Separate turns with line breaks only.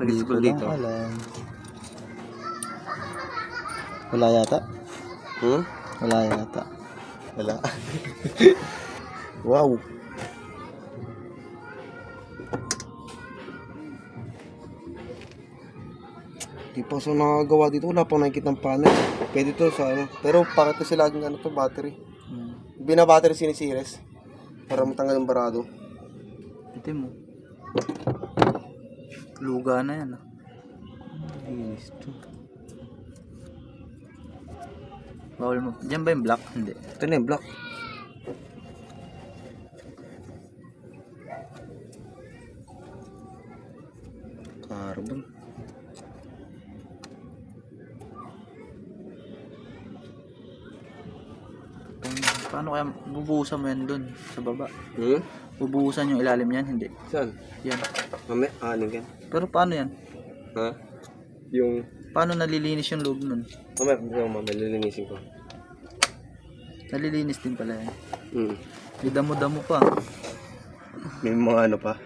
nag-scroll
Hindi ko
dito.
lang alam. Wala yata. Wala yata.
Wala. Wow. Di pa sa nakagawa dito, wala pang nakikita ng panel. Pwede to sa ano. Pero bakit kasi laging ano to, battery? Binabattery sinisiris. Para matanggal yung barado.
Ito mo. Luga na yan. Linis to. Bawal mo. Diyan ba yung black? Hindi.
Ito na yung block. Carbon.
Paano kaya bubuhusan mo yan dun sa baba?
Hmm?
Bubuhusan yung ilalim yan? Hindi.
Saan?
Yan.
Mamaya, ano yan?
Pero paano yan?
Ha? Yung...
Paano nalilinis yung loob nun?
Mamaya, lilinisin ko.
Nalilinis din pala yan.
Hmm.
May damo-damo pa.
May mga ano pa.